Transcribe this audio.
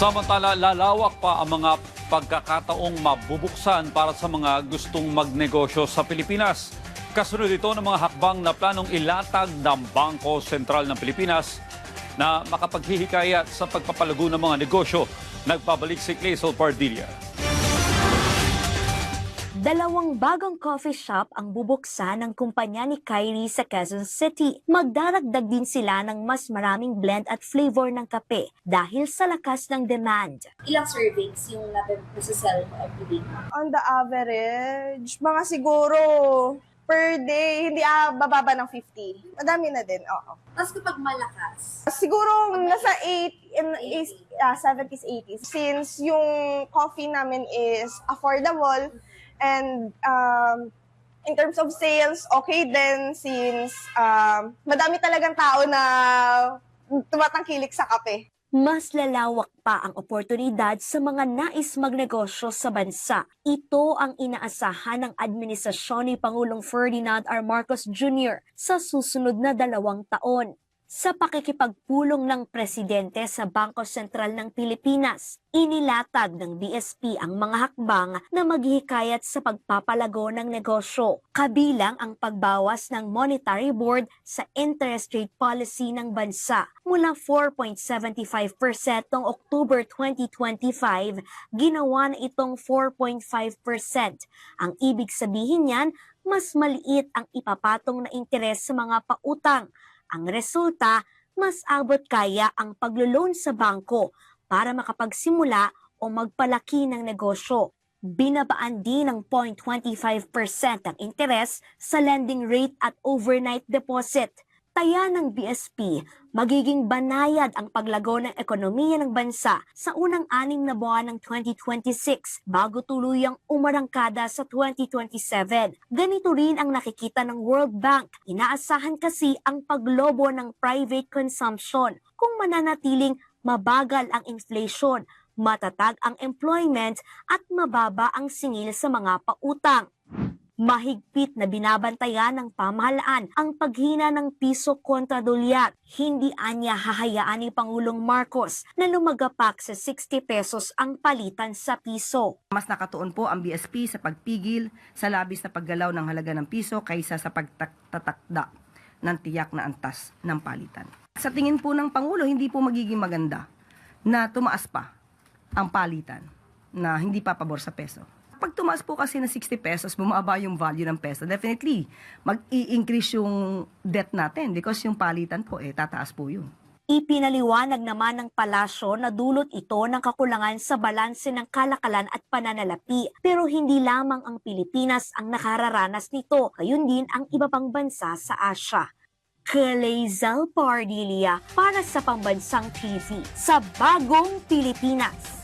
Samantala, lalawak pa ang mga pagkakataong mabubuksan para sa mga gustong magnegosyo sa Pilipinas. Kasunod ito ng mga hakbang na planong ilatag ng Bangko Sentral ng Pilipinas na makapaghihikayat sa pagpapalago ng mga negosyo. Nagbabalik si Clazel Pardilla. Dalawang bagong coffee shop ang bubuksan ng kumpanya ni Kyrie sa Quezon City. Magdaragdag din sila ng mas maraming blend at flavor ng kape dahil sa lakas ng demand. Ilang servings yung nasa-sell mo everyday? On the average, mga siguro per day, hindi bababa ng 50. Madami na din, oo. Tapos kapag malakas, Siguro nasa 70s, 80s. Since yung coffee namin is affordable and in terms of sales, okay din since madami talagang tao na tumatangkilik sa kape. Mas lalawak pa ang oportunidad sa mga nais magnegosyo sa bansa. Ito ang inaasahan ng administrasyon ni Pangulong Ferdinand R. Marcos Jr. sa susunod na 2 taon. Sa pakikipagpulong ng Presidente sa Bangko Sentral ng Pilipinas, inilatag ng BSP ang mga hakbang na maghihikayat sa pagpapalago ng negosyo, kabilang ang pagbawas ng Monetary Board sa interest rate policy ng bansa. Mula 4.75% noong October 2025, ginawa na itong 4.5%. Ang ibig sabihin niyan, mas maliit ang ipapatong na interes sa mga pautang. Ang resulta, mas abot kaya ang paglo-loan sa bangko para makapagsimula o magpalaki ng negosyo. Binabaan din ng 0.25% ang interes sa lending rate at overnight deposit. Taya ng BSP, magiging banayad ang paglago ng ekonomiya ng bansa sa unang 6 na buwan ng 2026 bago tuluyang umarangkada sa 2027. Ganito rin ang nakikita ng World Bank. Inaasahan kasi ang paglobo ng private consumption kung mananatiling mabagal ang inflation, matatag ang employment at mababa ang singil sa mga pautang. Mahigpit na binabantayan ng pamahalaan ang paghina ng piso kontra dolyar. Hindi anya hahayaan ni Pangulong Marcos na lumagapak sa 60 pesos ang palitan sa piso. Mas nakatuon po ang BSP sa pagpigil sa labis na paggalaw ng halaga ng piso kaysa sa pagtatakda ng tiyak na antas ng palitan. Sa tingin po ng Pangulo, hindi po magiging maganda na tumaas pa ang palitan na hindi pa pabor sa peso. Pag tumaas po kasi na 60 pesos, bumaba yung value ng peso, definitely mag-i-increase yung debt natin because yung palitan po, tataas po yun. Ipinaliwanag naman ng palasyo na dulot ito ng kakulangan sa balanse ng kalakalan at pananalapi. Pero hindi lamang ang Pilipinas ang nakararanas nito, gayon din ang iba pang bansa sa Asia. Clazel Pardilla para sa Pambansang TV sa Bagong Pilipinas.